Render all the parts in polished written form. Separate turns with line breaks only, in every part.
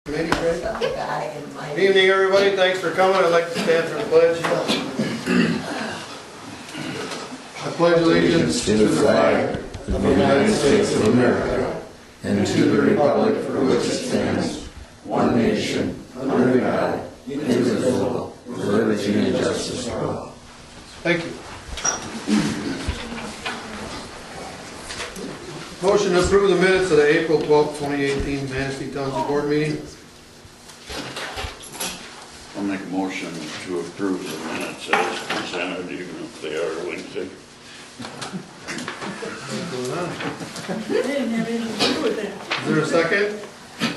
Good evening, everybody. Thanks for coming. I'd like to stand for the pledge. I pledge allegiance to the flag of the United States of America and to the republic for which it stands, one nation, under God, indivisible, with liberty and justice for all. Thank you. Motion to approve the minutes of the April 12th, 2018 Manistee Township Board meeting.
I'll make a motion to approve the minutes as presented, even if they are lengthy.
They didn't have anything to do with that.
Is there a second?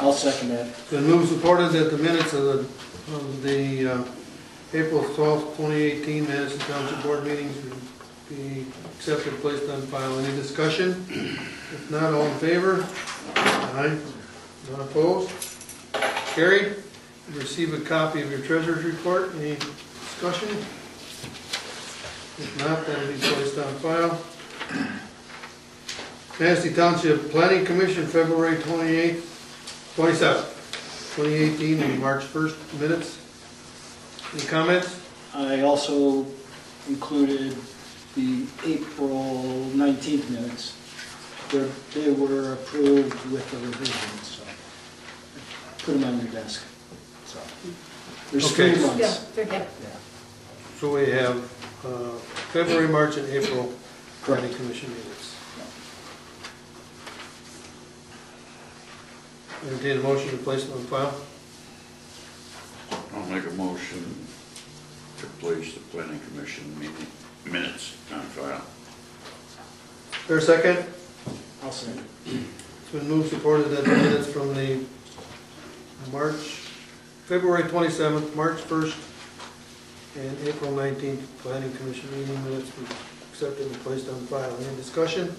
I'll second that.
Been moved and supported that the minutes of the April 12th, 2018 Manistee Township Board meetings be accepted and placed on file. Any discussion? If not, all in favor? Aye. None opposed? Carried. Receive a copy of your treasurer's report. Any discussion? If not, that will be placed on file. Manistee Township Planning Commission, February 27th, 2018, and March 1st minutes. Any comments?
I also included the April 19th minutes. They were approved with the revisions, so put them on your desk. So there's
Okay.
3 months.
Yeah, they're good.
Yeah.
So we have February, March, and April Planning Commission meetings. Entertain a motion to place them on file.
I'll make a motion to place the planning commission minutes on file.
Is there a second?
I'll second.
It's been moved, supported that the minutes from the February 27th, March 1st, and April 19th Planning Commission meeting minutes be accepted and placed on file. Any discussion?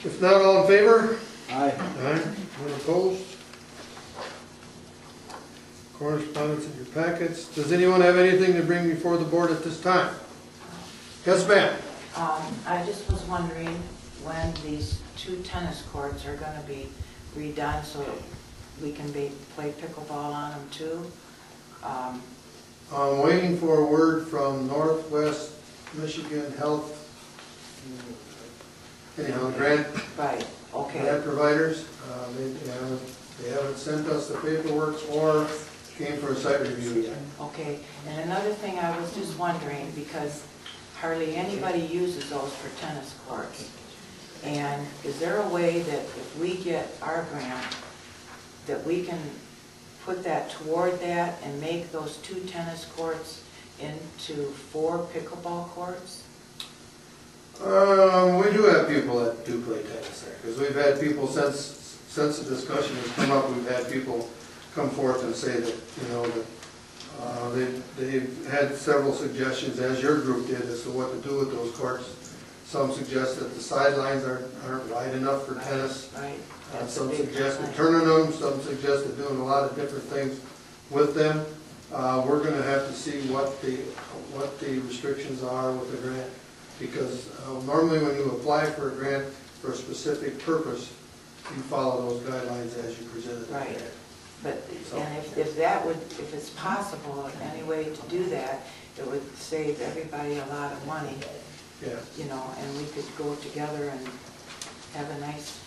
If not, all in favor?
Aye.
Aye. None opposed? Correspondence in your packets. Does anyone have anything to bring before the board at this time? Yes, ma'am.
I just was wondering when these 2 tennis courts are going to be redone so we can play pickleball on them too.
I'm waiting for a word from Northwest Michigan Health, anyhow, grant
Right, okay.
grant providers. They haven't sent us the paperwork or came for a site review yet.
Okay, and another thing I was just wondering, because hardly anybody uses those for tennis courts. And is there a way that if we get our grant, that we can put that toward that and make those 2 tennis courts into 4 pickleball courts?
We do have people that do play tennis there, because we've had people, since the discussion has come up, we've had people come forth and say that, that they've had several suggestions, as your group did, as to what to do with those courts. Some suggest that the sidelines aren't wide enough for tennis.
Right.
Some suggested turning them, some suggested doing a lot of different things with them. We're going to have to see what the restrictions are with the grant, because normally when you apply for a grant for a specific purpose, you follow those guidelines as you presented the
Right.
grant.
But,
So-
and if it's possible, in any way to do that, it would save everybody a lot of money,
Yeah.
and we could go together and have a nice,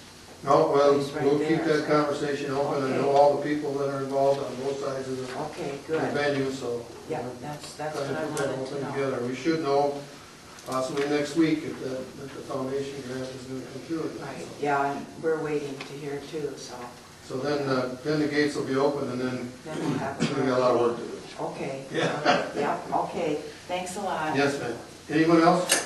No, well,
Place right
we'll keep
there.
that conversation open. I
Okay.
know all the people that are involved on both sides of the
okay,
the
good.
venue, so.
Yeah, that's
Trying
what I
to put that whole
wanted to
thing
know.
together. We should know possibly next week if the foundation grant is going to come through.
Right, yeah, and we're waiting to hear too, so
So then the gates will be open, and then
then we'll have.
we got a lot of work to do.
Okay.
Yeah.
Yeah, okay, thanks a lot.
Yes, ma'am. Anyone else?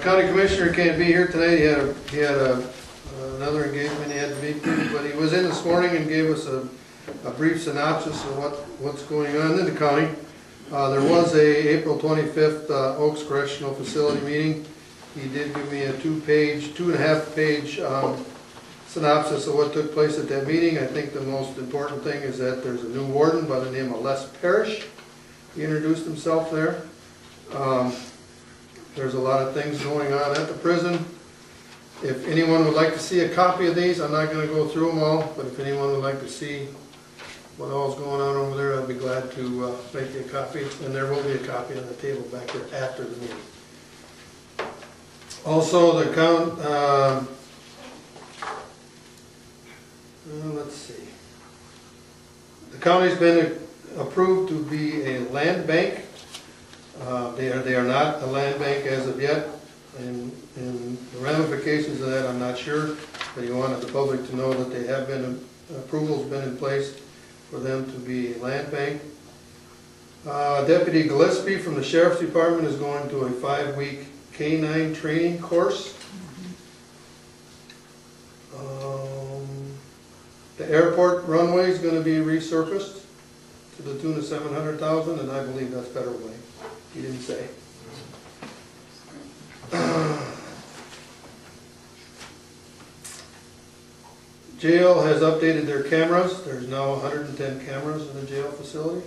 County Commissioner can't be here tonight. He had another engagement he had to meet to, but he was in this morning and gave us a brief synopsis of what's going on in the county. There was a April 25th Oaks Correctional Facility meeting. He did give me a 2.5-page synopsis of what took place at that meeting. I think the most important thing is that there's a new warden by the name of Les Parrish. He introduced himself there. There's a lot of things going on at the prison. If anyone would like to see a copy of these, I'm not gonna go through them all, but if anyone would like to see what all's going on over there, I'd be glad to make you a copy, and there will be a copy on the table back there after the meeting. Also, the let's see. The county's been approved to be a land bank. They are not a land bank as of yet, and the ramifications of that I'm not sure, but you wanted the public to know that they have been, approval's been in place for them to be a land bank. Deputy Gillespie from the Sheriff's Department is going to a 5-week K-9 training course. The airport runway is going to be resurfaced to the tune of $700,000, and I believe that's federal money. He didn't say. Jail has updated their cameras. There's now 110 cameras in the jail facility.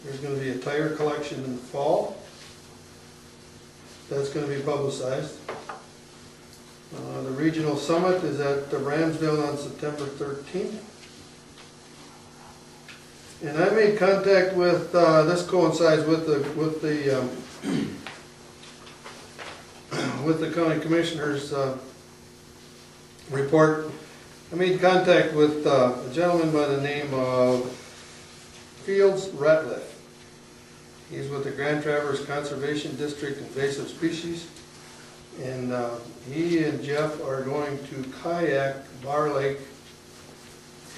There's going to be a tire collection in the fall. That's going to be publicized. The regional summit is at Ramsdale on September 13th. And I made contact with, this coincides with the county commissioner's report. I made contact with a gentleman by the name of Fields Ratliff. He's with the Grand Traverse Conservation District Invasive Species. And he and Jeff are going to kayak Bar Lake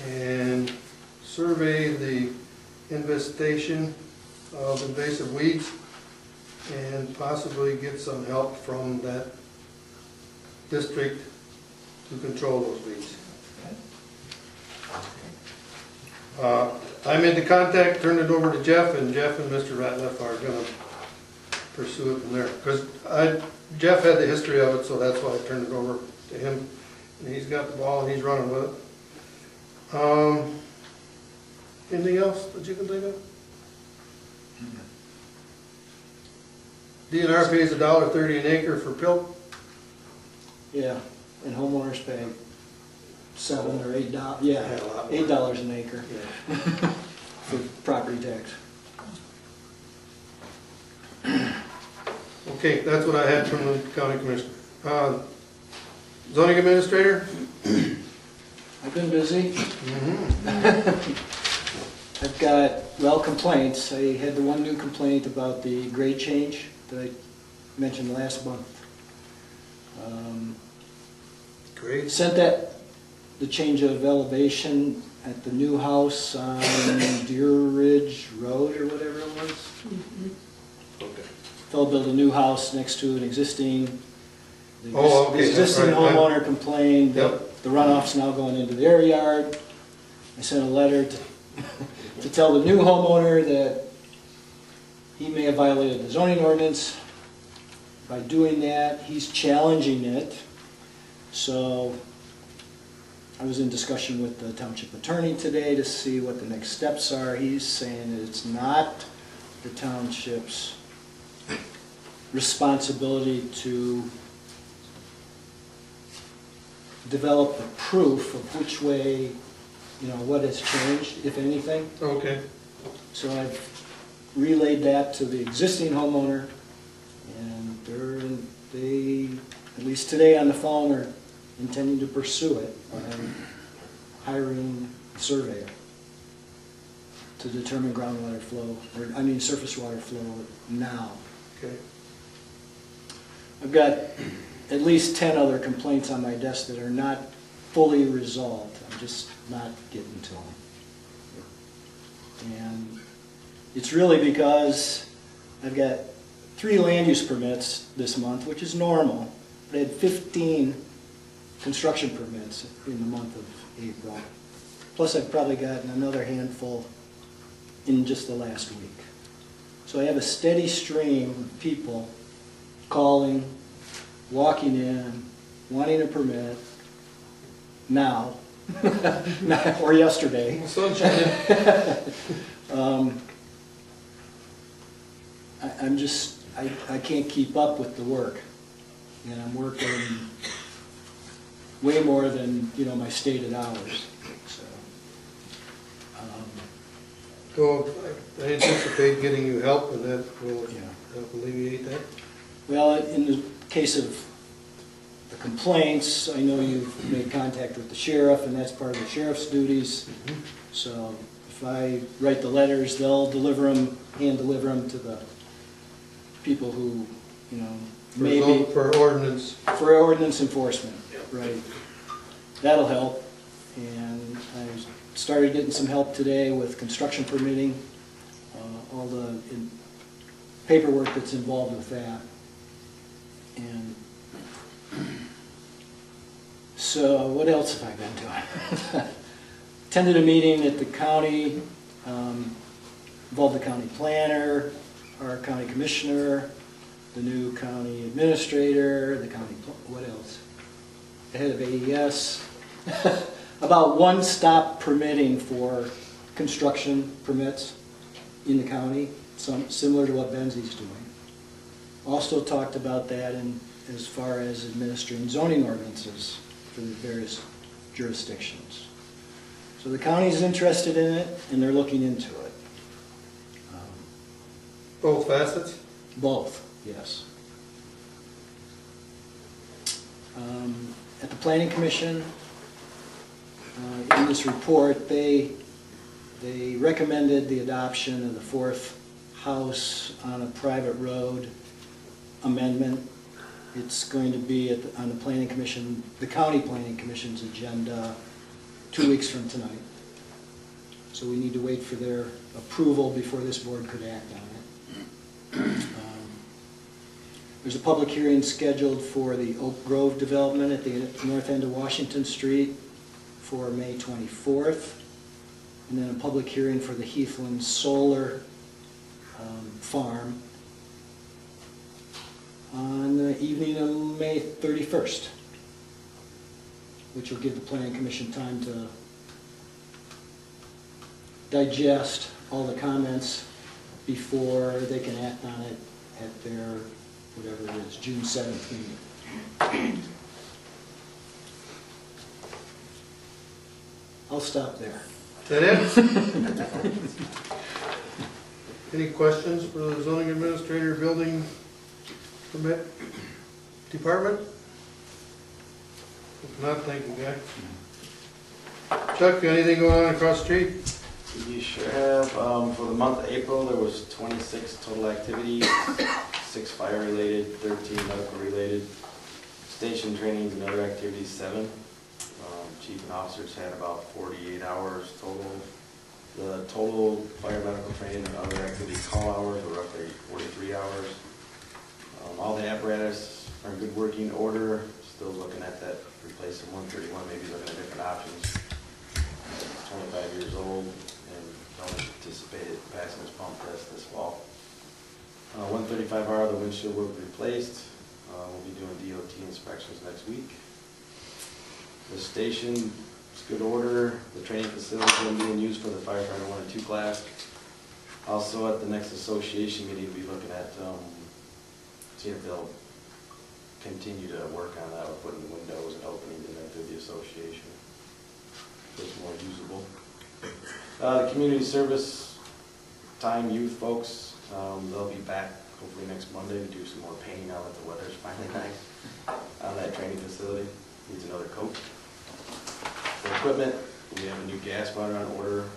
and survey the infestation of invasive weeds and possibly get some help from that district to control those weeds. I'm into contact, turned it over to Jeff, and Jeff and Mr. Ratliff are going to pursue it from there. Because Jeff had the history of it, so that's why I turned it over to him. And he's got the ball and he's running with it. Anything else that you can think of? DNR pays $1.30 an acre for PILT.
Yeah, and homeowners pay $7 or $8, yeah, $8 an acre for property tax.
Okay, that's what I had from the county commissioner. Zoning administrator?
I've been busy. I've got, complaints. I had the one new complaint about the grade change that I mentioned last month.
Great.
Sent that, the change of elevation at the new house on Deer Ridge Road or whatever it was.
Okay.
Fellow built a new house next to an existing. The existing
Right.
homeowner complained that
Yep.
the runoff's now going into their yard. I sent a letter to tell the new homeowner that he may have violated the zoning ordinance. By doing that, he's challenging it. So I was in discussion with the township attorney today to see what the next steps are. He's saying that it's not the township's responsibility to develop the proof of which way, what has changed, if anything.
Okay.
So I've relayed that to the existing homeowner, and they, at least today on the phone, are intending to pursue it by hiring a surveyor to determine groundwater flow, surface water flow now.
Okay.
I've got at least 10 other complaints on my desk that are not fully resolved. I'm just not getting to them. And it's really because I've got 3 land use permits this month, which is normal, but I had 15 construction permits in the month of April. Plus I've probably gotten another handful in just the last week. So I have a steady stream of people calling, walking in, wanting a permit now, or yesterday.
Sunshine.
I can't keep up with the work. and I'm working way more than, you know, my stated hours, so.
So I anticipate getting you help, and that will
Yeah.
help alleviate that.
Well, in the case of the complaints, I know you've made contact with the sheriff, and that's part of the sheriff's duties. So if I write the letters, they'll deliver them, hand deliver them to the people who, you know, maybe,
For ordinance.
for ordinance enforcement, right? That'll help. And I started getting some help today with construction permitting, all the paperwork that's involved with that. And so what else have I been doing? Attended a meeting at the county, involved the county planner, our county commissioner, the new county administrator, the county, what else? The head of AES, about one-stop permitting for construction permits in the county, similar to what Benzie's doing. Also talked about that in as far as administering zoning ordinances for the various jurisdictions. So the county's interested in it, and they're looking into it.
Both facets?
Both, yes. At the Planning Commission, in this report, they recommended the adoption of the fourth house on a private road amendment. It's going to be on the Planning Commission, the County Planning Commission's agenda 2 weeks from tonight. So we need to wait for their approval before this board could act on it. There's a public hearing scheduled for the Oak Grove development at the north end of Washington Street for May 24th. And then a public hearing for the Heathland Solar Farm on the evening of May 31st, which will give the Planning Commission time to digest all the comments before they can act on it at their, whatever it is, June 7th meeting. I'll stop there.
Is that it? Any questions for the zoning administrator, building permit department? If not, thank you, Guy. Chuck, anything going on across the street?
You sure have. For the month of April, there was 26 total activities, 6 fire-related, 13 medical-related, station trainings and other activities, 7. Chief and officers had about 48 hours total. The total fire medical training and other activities call hours were roughly 43 hours. All the apparatus are in good working order. Still looking at that replacing 131, maybe looking at different options. It's 25 years old and don't anticipate it passing its pump test this fall. 135R, the windshield will be replaced. We'll be doing DOT inspections next week. The station is good order. The training facility is going to be in use for the firefighter 1 and 2 class. Also at the next association meeting, we'll be looking at seeing if they'll continue to work on that with putting windows and openings in there through the association. So it's more usable. The community service time youth folks, they'll be back hopefully next Monday to do some more painting now that the weather's finally nice on that training facility. Needs another coat. For equipment, we have a new gas motor on order.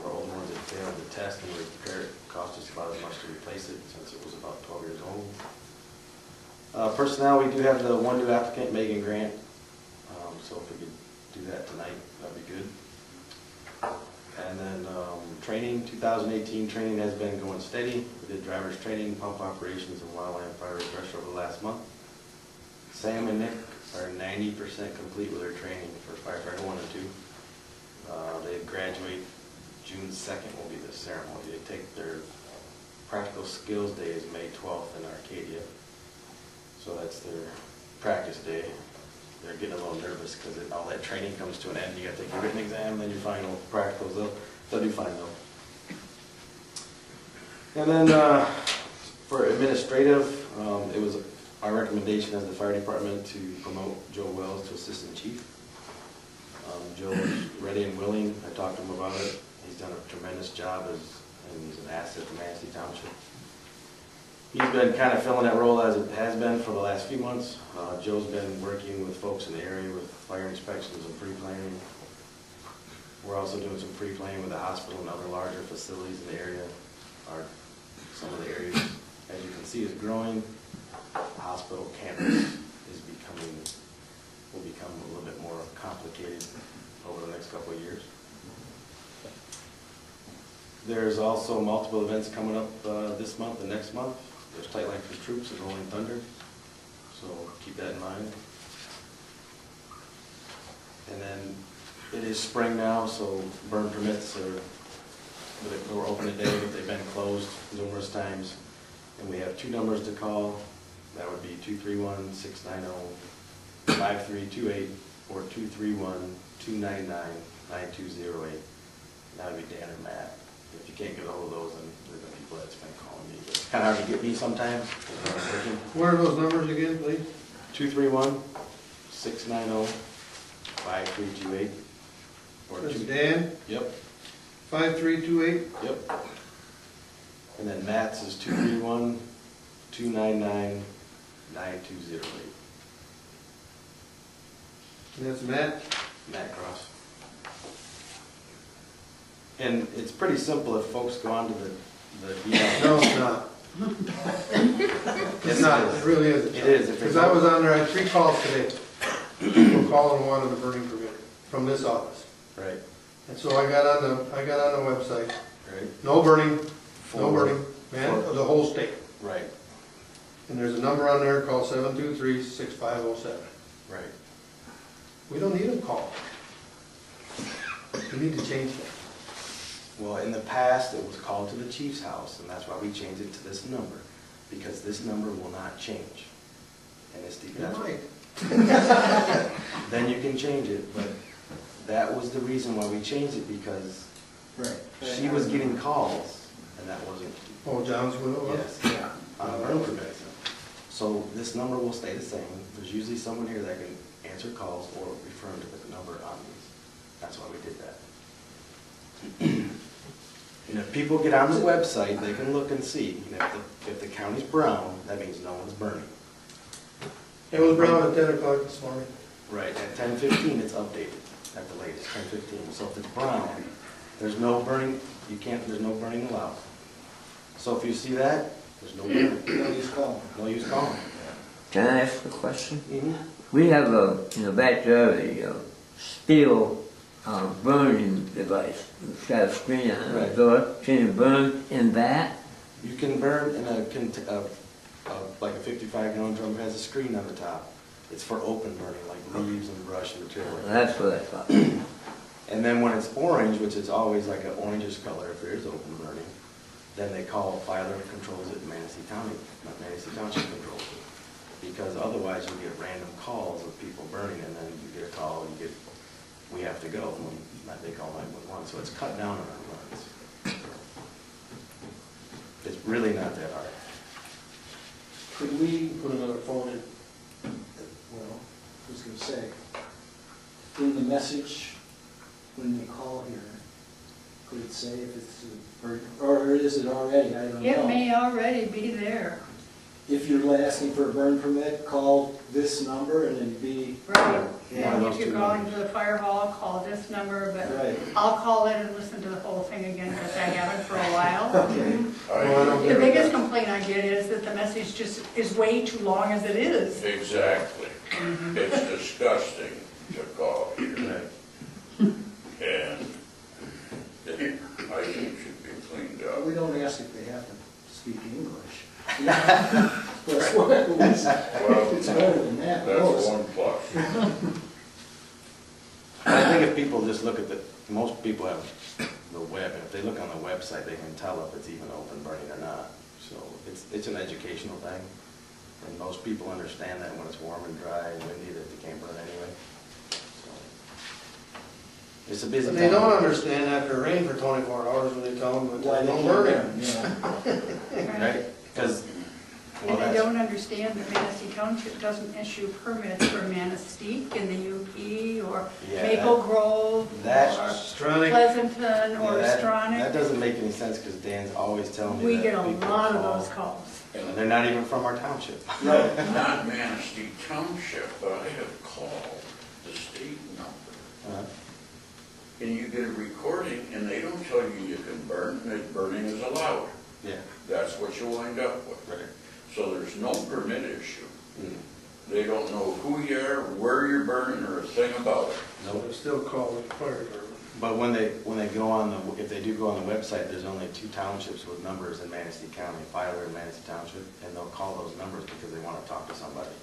Our old ones that failed the test and repair it cost us about as much to replace it since it was about 12 years old. Personnel, we do have the one new applicant, Megan Grant. So if we could do that tonight, that'd be good. And then training, 2018 training has been going steady. We did driver's training, pump operations, and wildland fire refresher over the last month. Sam and Nick are 90% complete with their training for firefighter 1 and 2. They graduate June 2nd will be the ceremony. They take their practical skills day is May 12th in Arcadia. So that's their practice day. They're getting a little nervous because all that training comes to an end. You got to take your written exam, then your final practicals. They'll do fine though. And then for administrative, it was Our recommendation as the fire department to promote Joe Wells to assistant chief. Joe is ready and willing. I talked to him about it. He's done a tremendous job and he's an asset to Manistee Township. He's been kind of filling that role as it has been for the last few months. Joe's been working with folks in the area with fire inspections and pre-planning. We're also doing some pre-planning with the hospital and other larger facilities in the area. Some of the areas, as you can see, is growing. The hospital campus will become a little bit more complicated over the next couple of years. There's also multiple events coming up this month and next month. There's Tight Line for Troops and Rolling Thunder, so keep that in mind. And then it is spring now, so burn permits we're open today, but they've been closed numerous times. And we have 2 numbers to call. That would be 231-690-5328 or 231-299-9208. That would be Dan or Matt. If you can't get a hold of those, then there's been people that's been calling me. But it's kind of hard to get me sometimes.
What are those numbers again, please?
231-690-5328. Or
That's
2.
Dan,
Yep.
5328.
Yep. And then Matt's is 231-299-9208.
And that's Matt.
Matt Cross. And it's pretty simple if folks go onto the DL.
No, it's not. It's not, it really isn't.
It is.
Because I was on there, I had 3 calls today. People calling wanting a burning permit from this office.
Right.
And so I got on the website.
Right.
No burning, no
For-
burning, man, of the whole state.
Right.
And there's a number on there called 723-6507.
Right.
We don't need them called. We need to change that.
Well, in the past, it was called to the chief's house, and that's why we changed it to this number, because this number will not change. And it's
It
that's
might.
then you can change it, but that was the reason why we changed it, because
Right.
she was getting calls, and that wasn't,
Oh, John's widow?
yes, on a burn permit. So this number will stay the same. There's usually someone here that can answer calls or refer them to the number on these. That's why we did that. And if people get on the website, they can look and see. And if the county's brown, that means no one's burning.
It was brown at 10 o'clock this morning.
Right, at 10:15, it's updated at the latest, 10:15. So if it's brown, there's no burning, there's no burning allowed. So if you see that, there's no burning.
No use calling.
No use calling.
Can I ask a question?
Mhm.
We have in the backyard a steel burning device. It's got a screen on the
Right.
door. Can you burn in that?
You can burn in like a 55-gallon drum that has a screen on the top. It's for open burning, like leaves and brush and material like that.
That's what I thought.
And then when it's orange, which is always like an orangish color if there is open burning, then they call Filer controls it, Manistee County, Manistee Township controls it. Because otherwise you get random calls of people burning, and then you get a call, we have to go, and they call 911. So it's cut down on our runs. It's really not that hard.
Could we put another phone in? Well, I was gonna say, in the message, when they call here, could it say if it's, or is it already? I don't know.
It may already be there.
If you're asking for a burn permit, call this number and it'd be,
Right.
Yeah,
And
those
if you're
two
calling
numbers.
to the fire hall, call this number, but
right.
I'll call it and listen to the whole thing again because I haven't for a while.
Okay.
Well, I don't
The
get
biggest
it.
complaint I get is that the message just is way too long as it is.
Exactly. It's disgusting to call here,
Right.
and it, I think should be cleaned up.
We don't ask if they have to speak English. That's what it is.
Well,
It's better than that.
that's
most.
one plus.
I think if people just look at most people have the web, and if they look on the website, they can tell if it's even open burning or not. So it's an educational thing, and most people understand that when it's warm and dry and windy that they can't burn anyway. So it's a busy
But
time.
they don't understand after rain for 24 hours when they tell them that
Why
there's
they
no
can't
burning.
burn, yeah.
Right? Because, well,
And they
that's,
don't understand understand that Manistee Township doesn't issue permits for Manistee in the UP or
Yeah,
Maple Grove
that-
or
Stronic,
Pleasanton or
Yeah, that
Stronach.
doesn't make any sense, because Dan's always telling me
We
that
get a
people
lot of
call,
those calls.
and they're not even from our township.
No, not Manistee Township, but I have called the state number.
Uh,
And you get a recording, and they don't tell you you can burn, that burning is allowed.
Yeah,
That's what you wind up with.
right.
So there's no permit issue.
Mm.
They don't know who you are, where you're burning, or a thing about it.
so they still call it fire department.
But when they go on the, if they do go on the website, there's only 2 townships with numbers in Manistee County, Filer and Manistee Township, and they'll call those numbers because they want to talk to somebody.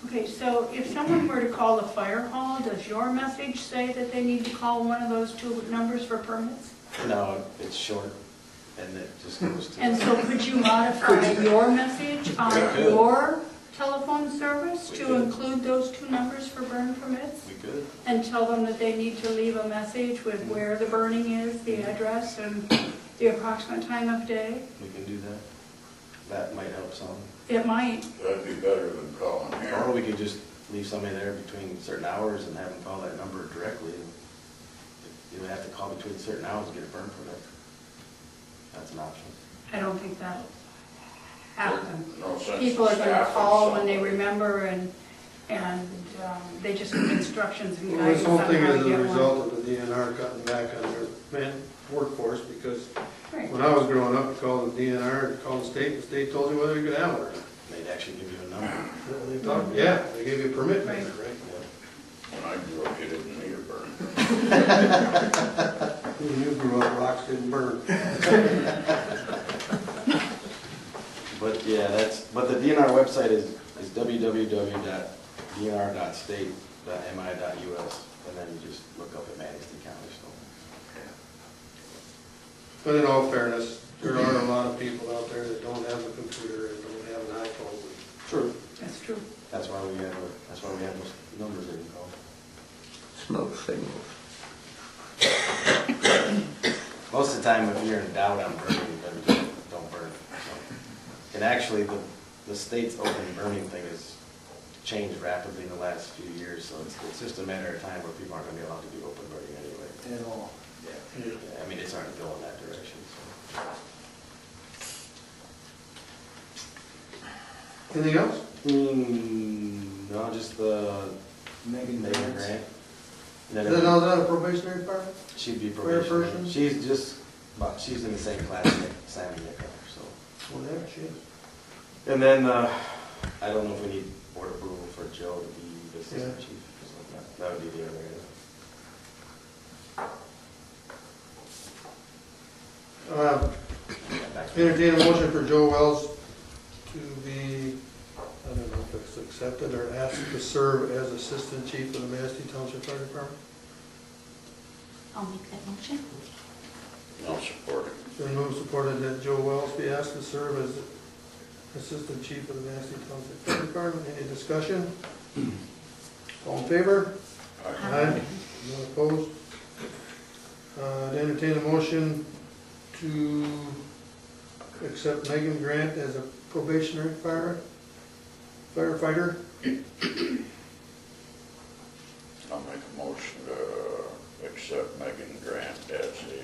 Okay, so if someone were to call the fire hall, does your message say that they need to call one of those 2 numbers for permits?
No, it's short, and it just goes to.
And so could you modify your message on
We could.
your telephone service
We
to
could.
include those 2 numbers for burn permits?
We could.
And tell them that they need to leave a message with where the burning is, the address, and the approximate time of day?
We can do that. That might help some.
It might.
That'd be better than calling
Or
here.
we could just leave somebody there between certain hours and have them call that number directly. You would have to call between certain hours to get a burn permit. That's an option.
I don't think that'll happen.
No sense
People are gonna
staffing
call when they
somebody.
remember and they just give instructions and
Well, this
guidance
whole
on
thing
how
is
to
a
get one.
result of the DNR cutting back on their workforce, because
Right.
when I was growing up, you called the DNR, you called the state told you whether you could have it or not.
They'd actually give you a number.
They talked, yeah, they gave you a permit number,
Right.
right?
When I grew up, you didn't need a burn.
When you grew up, rocks didn't burn.
But yeah, but the DNR website is www.dnr.state.mi.us, and then you just look up at Manistee County, so.
But in all fairness, there are a lot of people out there that don't have a computer and don't have an iPhone.
True.
That's true.
That's why we have those numbers that you call.
Smoke signals.
Most of the time, if you're in doubt on burning, then just don't burn. So. And actually, the state's open burning thing has changed rapidly in the last few years, so it's just a matter of time where people aren't gonna be allowed to do open burning anyway.
At all.
Yeah, I mean, it's starting to go in that direction, so.
Anything else?
No, just the
Megan
Megan
Grant.
Grant.
Is that a probationary fire?
She'd be
Fair
probationary.
person?
She's in the same class as Sam and Nick, so.
Well, there she is.
And then, I don't know if we need board approval for Joe to be the assistant
Yeah.
chief. So that would be the other area.
Entertain a motion for Joe Wells to be, I don't know if it's accepted or asked to serve as assistant chief of the Manistee Township Fire Department.
I'll make that motion.
No support.
Been moved supported that Joe Wells be asked to serve as assistant chief of the Manistee Township Fire Department. Any discussion? All in favor? Aye. None opposed? To entertain a motion to accept Megan Grant as a probationary firefighter.
I'll make a motion to accept Megan Grant as a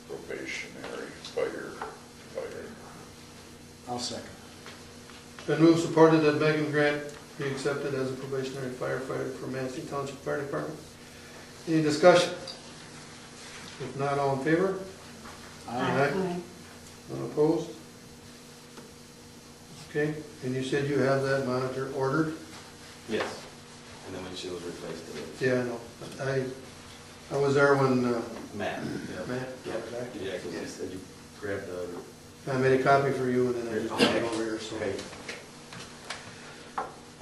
probationary firefighter.
I'll second.
Been moved supported that Megan Grant be accepted as a probationary firefighter for Manistee Township Fire Department. Any discussion? If not, all in favor? Aye. None opposed? Okay, and you said you have that monitor ordered?
Yes. And then when she was replaced, it was
Yeah, I know. I was there when,
Matt.
Matt,
Yeah, because I said you grabbed the.
I made a copy for you and then I just put it over here, so.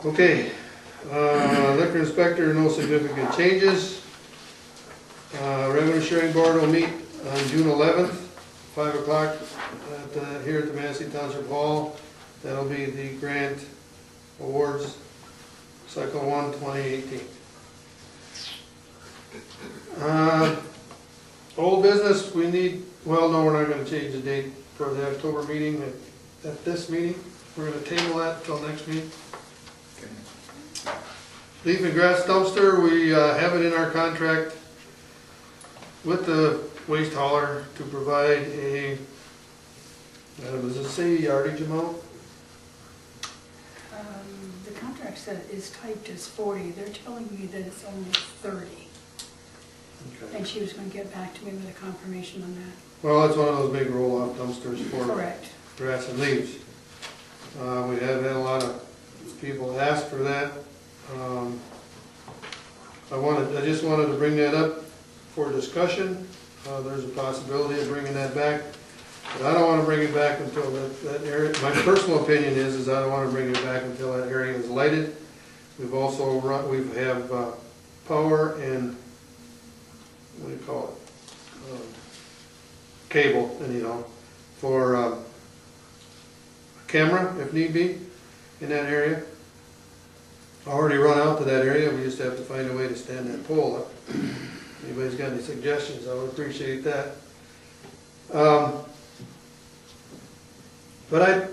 Okay.
Okay, liquor inspector, no significant changes. Revenue sharing board will meet on June 11th, 5 o'clock here at the Manistee Township Hall. That'll be the grant awards, cycle 1, 2018. Old business, we need, well, no, we're not gonna change the date for the October meeting at this meeting. we're gonna table that until next week. Leaf and grass dumpster, we have it in our contract with the waste hauler to provide a, does it say yardage amount?
The contract is typed as 40, they're telling me that it's only 30.
Okay.
And she was gonna get back to me with a confirmation on that.
Well, it's one of those big roll-off dumpsters for
Correct.
grass and leaves. We have had a lot of people ask for that. I just wanted to bring that up for discussion. There's a possibility of bringing that back, but I don't want to bring it back until that area, my personal opinion is I don't want to bring it back until that area is lighted. We've also we have power and, what do you call it? Cable, anyhow, for a camera if need be in that area. Already run out to that area, we just have to find a way to stand that pole up. Anybody's got any suggestions, I would appreciate that. But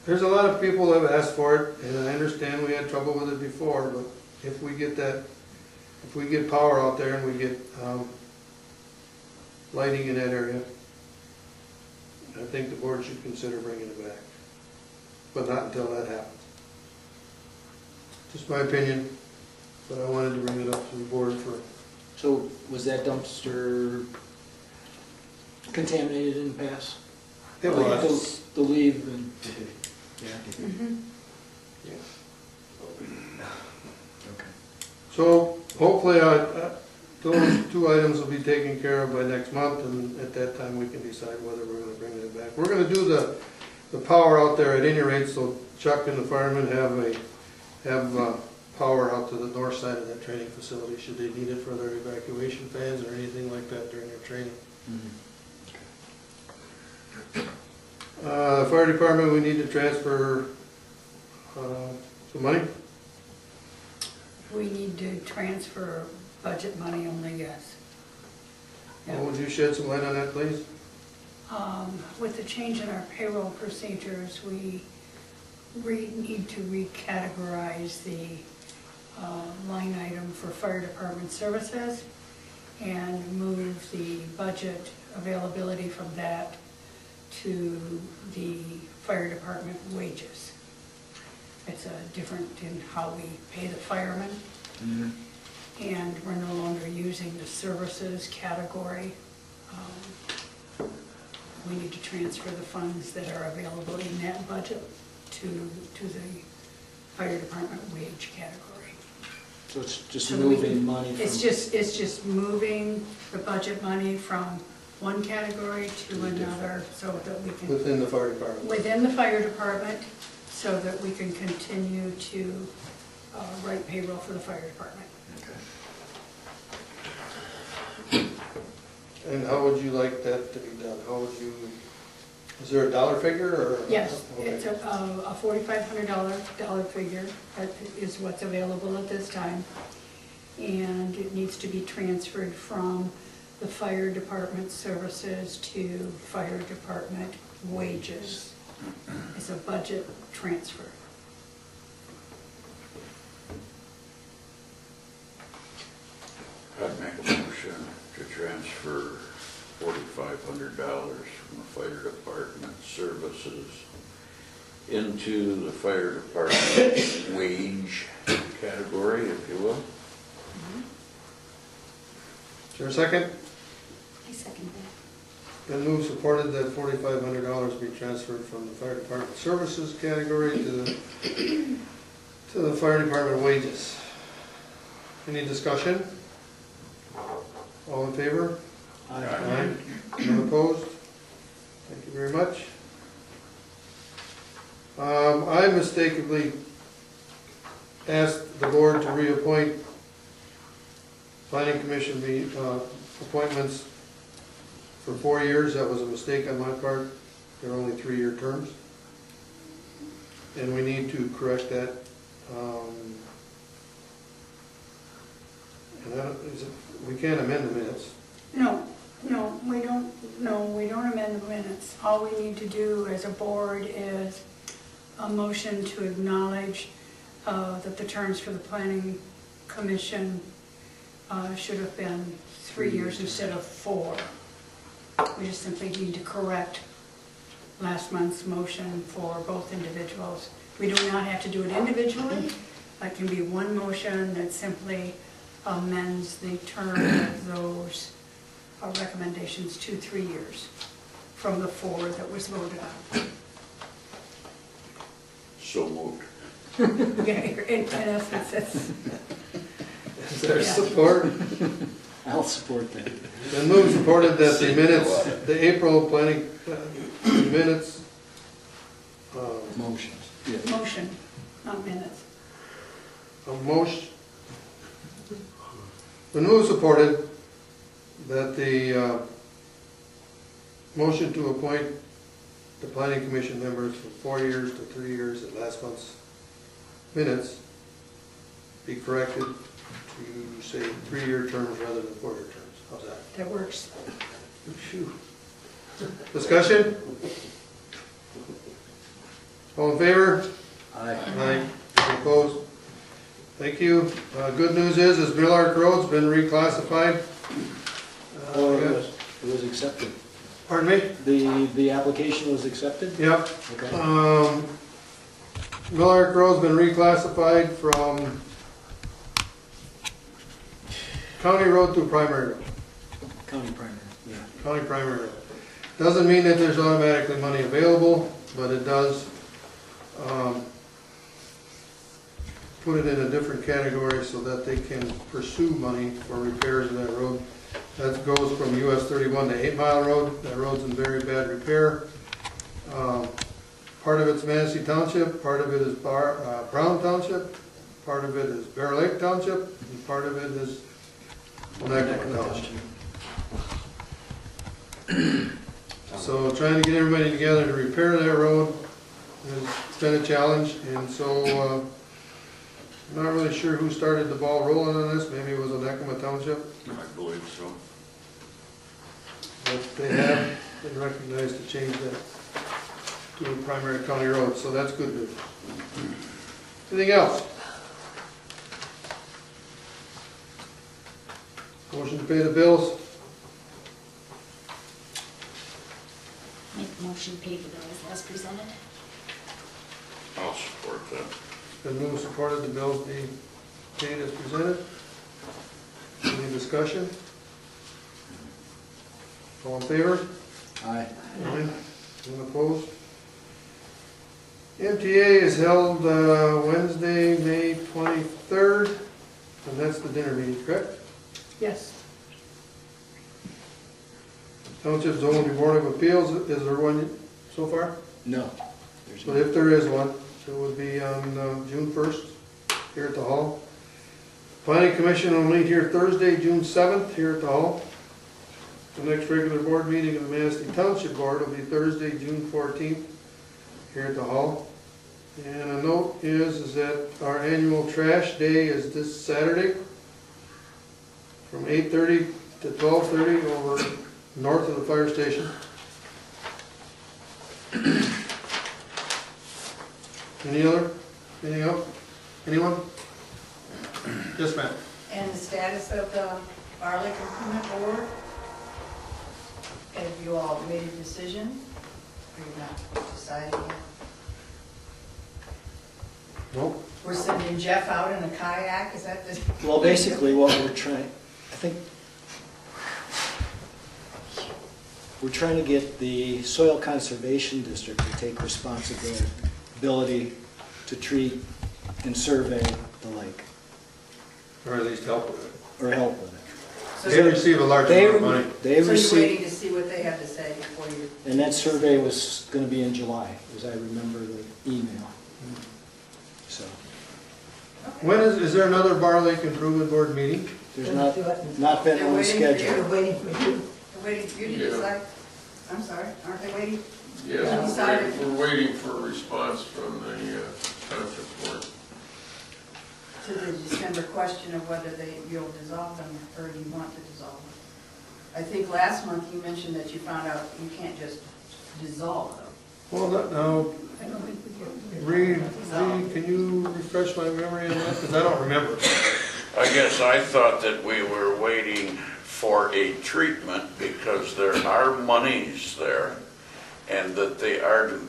there's a lot of people that have asked for it, and I understand we had trouble with it before, but if we get power out there and we get lighting in that area, I think the board should consider bringing it back, but not until that happens. Just my opinion, but I wanted to bring it up to the board for.
So was that dumpster contaminated in the past?
It was.
The leave and,
So hopefully those two items will be taken care of by next month, and at that time we can decide whether we're going to bring it back. We're going to do the power out there at any rate, so Chuck and the firemen have power out to the north side of that training facility should they need it for their evacuation fans or anything like that during their training. Fire department, we need to transfer some money.
We need to transfer budget money only, yes. Yeah.
Would you shed some light on that, please?
With the change in our payroll procedures, we need to recategorize the line item for fire department services and move the budget availability from that to the fire department wages. It's different in how we pay the firemen. And we're no longer using the services category. We need to transfer the funds that are available in that budget to the fire department wage category.
so it's just
So that we
moving
can-
money from.
It's just moving the budget money from one category to another so that we can,
Within the fire department.
within the fire department, so that we can continue to write payroll for the fire department.
And how would you like that to be done? How would you, is there a dollar figure or?
Yes,
Okay.
it's a $4,500 figure that is what's available at this time. And it needs to be transferred from the fire department services to fire department wages. It's a budget transfer.
I'd make a motion to transfer $4,500 from the fire department services into the fire department wage category, if you will.
Is there a second?
I second that.
Been moved, supported that $4,500 be transferred from the fire department services category to the fire department wages. Any discussion? All in favor? Aye. None opposed? Thank you very much. I mistakenly asked the board to reappoint planning commission appointments for 4 years. That was a mistake on my part. They're only 3-year terms. And we need to correct that. We can't amend the minutes.
No, we don't amend the minutes. All we need to do as a board is a motion to acknowledge that the terms for the planning commission should have been 3 years instead of 4. We just simply need to correct last month's motion for both individuals. We do not have to do it individually. That can be one motion that simply amends the term of those recommendations to 3 years from the 4 that was voted on.
So moved.
Yeah, in essence, it's,
Is there
Yeah.
support?
I'll support that.
Been moved and supported that the minutes, the April planning minutes,
Motions.
motion, not minutes.
a motion. Been moved and supported that the motion to appoint the planning commission members from 4 years to 3 years at last month's minutes be corrected to say 3-year terms rather than 4-year terms. How's that?
That works.
Phew. Discussion? All in favor?
Aye.
Aye. Any opposed? Thank you. Good news is Millard Road's been reclassified.
Oh,
We got-
it was accepted.
Pardon me?
The application was accepted?
Yep.
Okay.
Millard Road's been reclassified from county road to primary road.
County primary, yeah.
County primary road. Doesn't mean that there's automatically money available, but it does put it in a different category so that they can pursue money for repairs of that road. That goes from US 31 to 8 Mile Road. That road's in very bad repair. Part of it's Manistee Township, part of it is Brown Township, part of it is Bear Lake Township, and part of it is Onakama Township. So trying to get everybody together to repair that road has been a challenge, and so I'm not really sure who started the ball rolling on this. Maybe it was Onakama Township,
I believe so.
but they have been recognized to change that to a primary county road, so that's good news. Anything else? Motion to pay the bills?
Make the motion to pay the bills as presented.
I'll support that.
Been moved and supported, the bills be paid as presented. Any discussion? All in favor?
Aye.
Aye. Anyone opposed? MTA is held Wednesday, May 23rd, and that's the dinner meeting, correct?
Yes.
Township Zoning Board of Appeals, is there one so far?
No. There's
But
no.
if there is one, it would be on June 1st here at the hall. Planning Commission will meet here Thursday, June 7th here at the hall. The next regular board meeting of the Manistee Township Board will be Thursday, June 14th here at the hall. And a note is that our annual trash day is this Saturday from 8:30 to 12:30 over north of the fire station. Anything else? Anyone? Yes, ma'am.
And the status of the Bar Lake Improvement Board? Have you all made a decision? Or you not decided yet?
Nope.
We're sending Jeff out in a kayak, is that the?
Well, basically what we're trying, I think, we're trying to get the Soil Conservation District to take responsibility to treat and survey the lake,
Or at least help with it.
or help with it.
So
They
you're
receive a large amount of money.
They
waiting
received,
to see what they have to say before you?
and that survey was gonna be in July, as I remember the email. So,
When is there another Bar Lake Improvement Board meeting?
there's not been
They're
on the
waiting for you,
schedule.
they're waiting for you. They're waiting for you to
Yeah.
decide. I'm sorry, aren't they waiting?
Yes,
Decided.
we're waiting for a response from the township board.
To the December question of whether you'll dissolve them or do you want to dissolve them? I think last month you mentioned that you found out you can't just dissolve them.
Well, now,
I don't think we get.
Reed, can you refresh my memory on that? Because I don't remember.
I guess I thought that we were waiting for a treatment because there are monies there and that they are to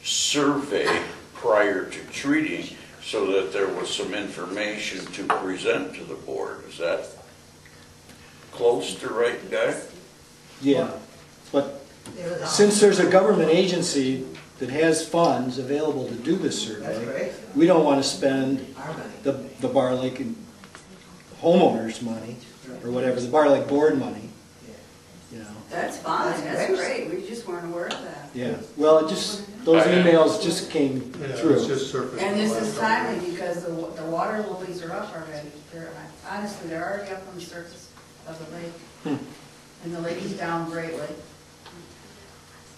survey prior to treating so that there was some information to present to the board. Is that close to right, Guy?
Yeah, but since there's a government agency that has funds available to do this survey, we don't want to spend the Bar Lake homeowners' money, or whatever, the Bar Lake board money, you know.
That's fine, that's great, we just weren't aware of that.
Yeah, well, it just, those emails just came
Yeah, it's
through.
just surface.
And this is timely because the water lilies are up already. Honestly, they're already up on the surface of the lake. And the lake is down greatly.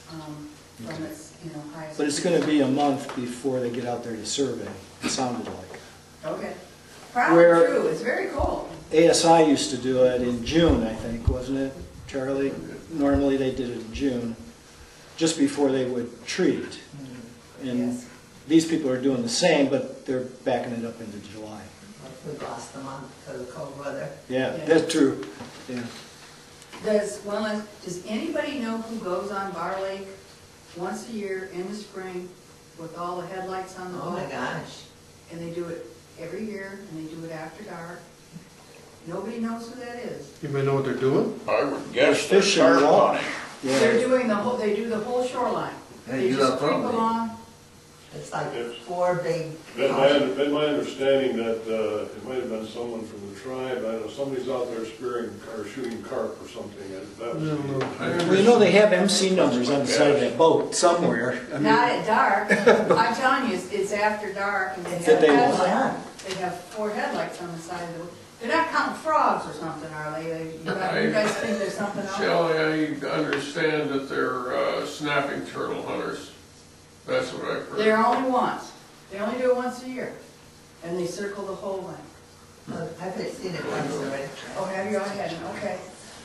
From its, highest.
But it's gonna be a month before they get out there to survey, it sounded like.
Okay. Probably
Where-
true, it's very cold.
ASI used to do it in June, I think, wasn't it, Charlie? Normally they did it in June, just before they would treat. And
Yes.
these people are doing the same, but they're backing it up into July.
We lost the month because of cold weather.
Yeah,
Yeah.
that's true, yeah.
Does anybody know who goes on Bar Lake once a year in the spring with all the headlights on the
Oh my
boat?
gosh.
And they do it every year, and they do it after dark. Nobody knows who that is.
Anybody know what they're doing?
I would guess they're
Fishing
carp
wall.
hunting.
They're
Yeah,
doing they do the whole shoreline. They
do
just
a
creep
program.
along.
It's like
Yes.
4 big.
Been my understanding that it might have been someone from the tribe, I don't know, somebody's out there spearing or shooting carp or something, and that was.
No, no.
well, you know, they have MC numbers on the side of that boat somewhere. I mean,
Not at dark. I'm telling you, it's after dark, and they
Did
have
they
headlights. They have 4 headlights on the side of the boat. They're not counting frogs or something, are they? You guys think there's something else?
Shelley, I understand that they're snapping turtle hunters. That's what I've heard.
They're only once. They only do it once a year, and they circle the whole length.
I've seen it once already.
Oh, have you? I hadn't. Okay.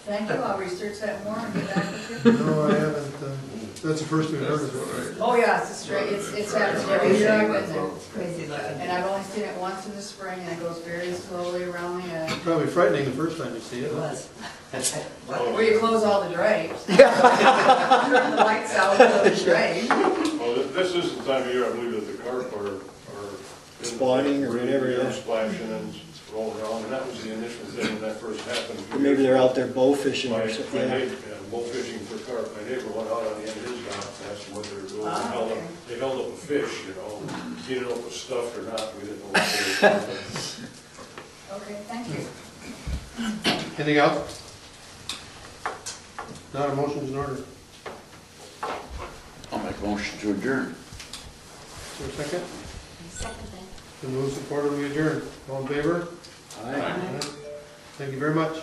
Thank you. I'll research that more and get back with you.
No, I haven't, that's the first we've heard
That's
of it.
what
Oh, yeah, it's happened every year I've been there.
It's crazy looking.
And I've only seen it once in the spring, and it goes very slowly around the edge.
Probably frightening the first time you see
It
it.
was.
Where you close all the drapes. Turn the lights out of the drape.
Well, this is the time of year, I believe, that the carp are. in the
Spawning or
lake,
whatever,
they're
yeah.
Splashing and rolling around, and that was the initial thing when that first happened.
Or maybe they're out there bow fishing
My
or something,
my
yeah.
neighbor, bull fishing for carp, my neighbor went out on the end of his dock, and asked him what they were doing.
Ah, okay.
They held up a fish, he didn't know if it was stuffed or not, we didn't know what they were doing.
Okay, thank you.
Anything else? Not a motion's in order.
I'll make a motion to adjourn.
Is there a second?
Second then.
Been moved, supported, we adjourn. All in favor?
Aye.
Thank you very much.